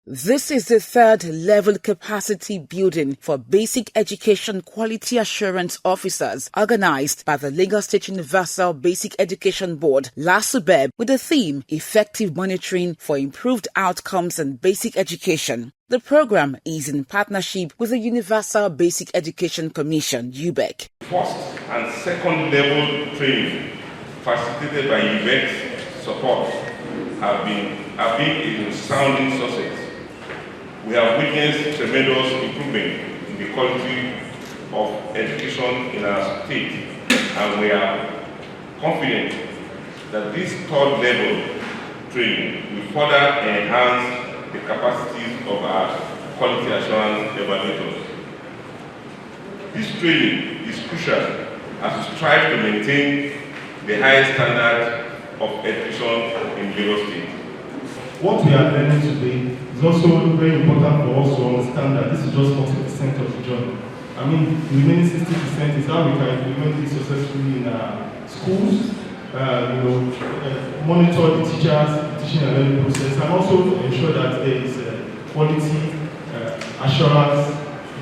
This is the third-level capacity building for basic education quality assurance officers organized by the Lagos State Universal Basic Education Board, Lasubeb, with the theme Effective Monitoring for Improved Outcomes in Basic Education. The program is in partnership with the Universal Basic Education Commission, Ubec. First and second level training facilitated by Ubec support have been a sounding success. We have witnessed tremendous improvement in the quality of education in our state, and we are confident that this third level training will further enhance the capacities of our quality assurance evaluators. This training is crucial as we strive to maintain the highest standard of education in Lagos State. What we are learning today is also very important for us to understand that this is just 40% of the job. I mean, the remaining 60% is how we can implement this successfully in our schools, monitor the teachers, the teaching and learning process, and also ensure that there is quality, assurance,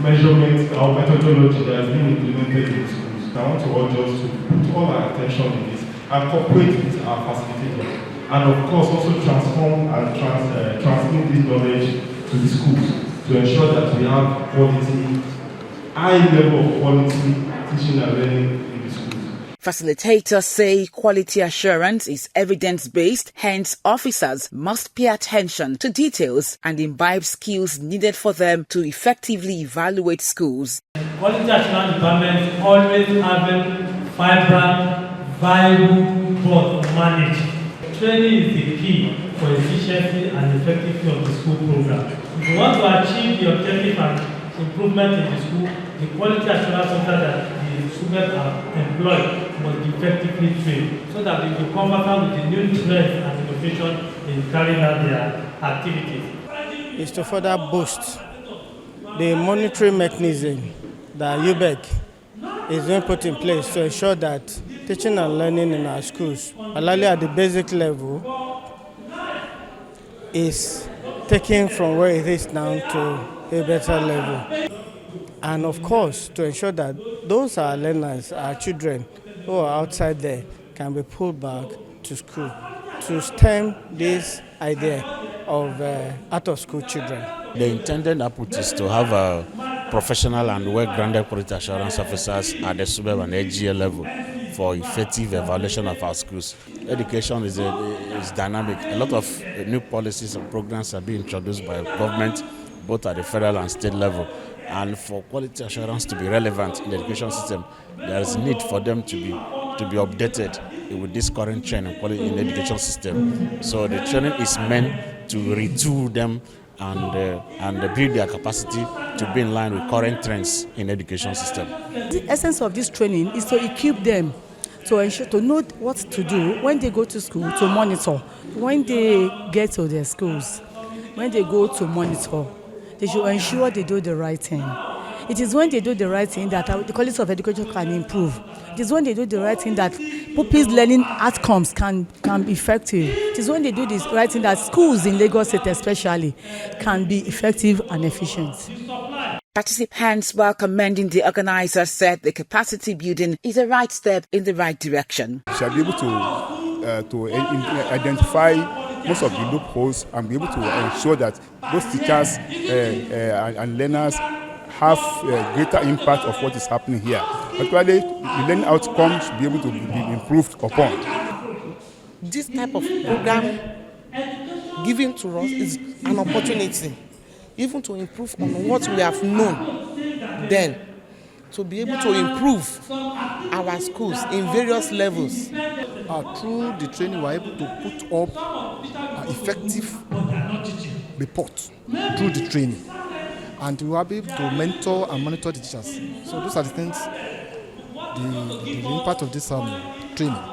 measurement, our methodology that has been implemented in the schools. I want to urge us to put all our attention in this and cooperate with our facilitators. And of course also transform and transmit this knowledge to the schools to ensure that we have quality, high level of quality teaching and learning in the schools. Facilitators say quality assurance is evidence-based, hence officers must pay attention to details and imbibe skills needed for them to effectively evaluate schools. Quality assurance departments always have a vibrant, viable board managed. Training is the key for efficiency and effectiveness of the school program. If we want to achieve the objective and improvement in the school, the quality assurance officer that the students are employed must be effectively trained so that they will come back with the new trends and innovation in carrying out their activities. Is to further boost the monitoring mechanism that Ubec is being put in place to ensure that teaching and learning in our schools, particularly at the basic level, is taken from where it is now to a better level. And of course, to ensure that those our learners, our children who are outside there, can be pulled back to school to stem this idea of out-of-school children. The intended output is to have a professional and well-grounded quality assurance officers at the Lasubeb and AGA level for effective evaluation of our schools. Education is dynamic. A lot of new policies and programs are being introduced by government, both at the federal and state level. And for quality assurance to be relevant in the education system, there is need for them to be updated with this current trend in quality in the education system. So the training is meant to retool them and build their capacity to be in line with current trends in the education system. The essence of this training is to equip them to ensure to know what to do when they go to school, to monitor. When they get to their schools, when they go to monitor, they should ensure they do the right thing. It is when they do the right thing that the quality of education can improve. It is when they do the right thing that pupils' learning outcomes can be effective. It is when they do this right thing that schools in Lagos State especially can be effective and efficient. Participants, while commending the organizers, said the capacity building is a right step in the right direction. We shall be able to identify most of the loopholes and be able to ensure that those teachers and learners have a greater impact of what is happening here. Actually, the learning outcomes should be able to be improved upon. This type of program given to us is an opportunity even to improve on what we have known then, to be able to improve our schools in various levels. Through the training, we are able to put up an effective report through the training. And we are able to mentor and monitor the teachers. So those are the things, the impact of this training.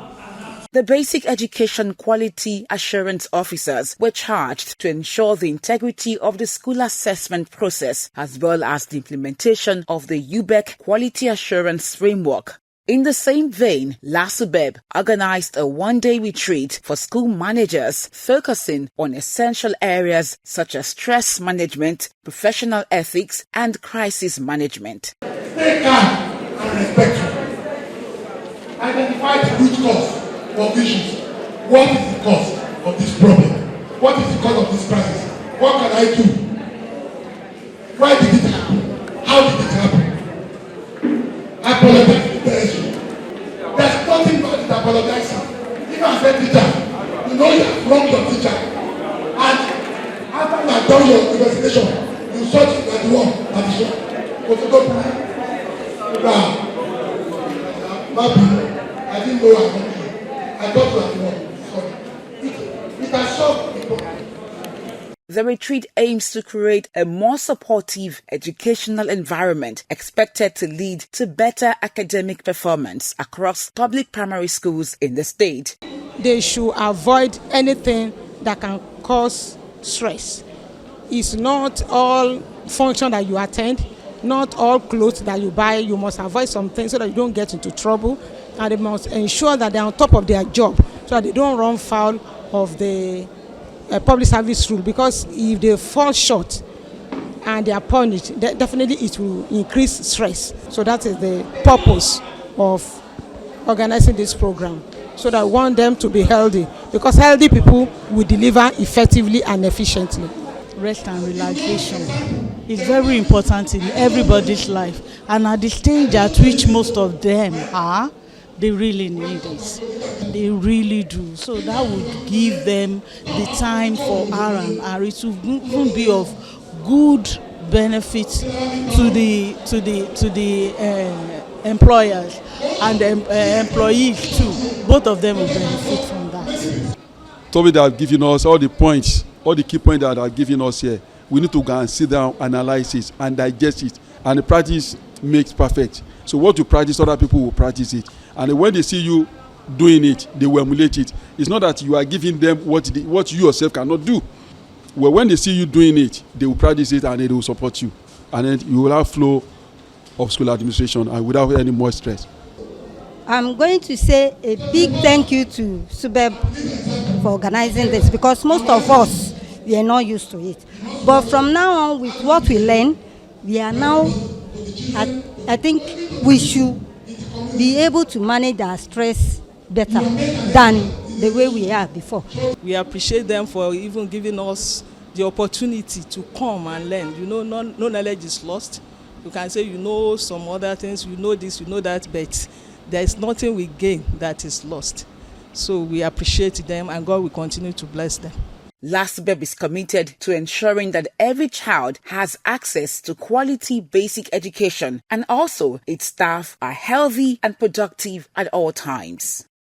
The Basic Education Quality Assurance Officers were charged to ensure the integrity of the school assessment process as well as the implementation of the Ubec Quality Assurance Framework. In the same vein, Lasubeb organized a one-day retreat for school managers focusing on essential areas such as stress management, professional ethics, and crisis management. Stay calm and respectful. Identify the root cause of issues. What is the cause of this problem? What is the cause of this crisis? What can I do? Why did it happen? How did it happen? Apologize to the parents. There's nothing wrong with apologizing. Even as a teacher, you know you have wronged your teacher. And after you have done your investigation, you saw that you are the one that is wrong. I didn't know I was wrong. I thought you were the one. Sorry. It has solved the problem. The retreat aims to create a more supportive educational environment expected to lead to better academic performance across public primary schools in the state. They should avoid anything that can cause stress. It's not all function that you attend, not all clothes that you buy. You must avoid some things so that you don't get into trouble, and they must ensure that they're on top of their job so that they don't run foul of the public service rule, because if they fall short and they are punished, definitely it will increase stress. So that is the purpose of organizing this program, so that we want them to be healthy, because healthy people will deliver effectively and efficiently. Rest and relaxation is very important in everybody's life, and at the stage at which most of them are, they really need it. They really do. So that would give them the time for R&R. It will even be of good benefit to the employers and the employees too. Both of them will benefit from that. Toby, that have given us all the points, all the key points that are given us here. We need to go and sit down, analyze it, and digest it. And the practice makes perfect. So what you practice, other people will practice it. And when they see you doing it, they will emulate it. It's not that you are giving them what you yourself cannot do. Well, when they see you doing it, they will practice it and they will support you. And then you will have flow of school administration and without any more stress. I'm going to say a big thank you to Subeb for organizing this, because most of us, we are not used to it. But from now on, with what we learn, we are now, I think we should be able to manage our stress better than the way we are before. We appreciate them for even giving us the opportunity to come and learn. You know, no knowledge is lost. You can say you know some other things, you know this, you know that, but there is nothing we gain that is lost. So we appreciate them, and God will continue to bless them. Lasubeb is committed to ensuring that every child has access to quality basic education, and also its staff are healthy and productive at all times.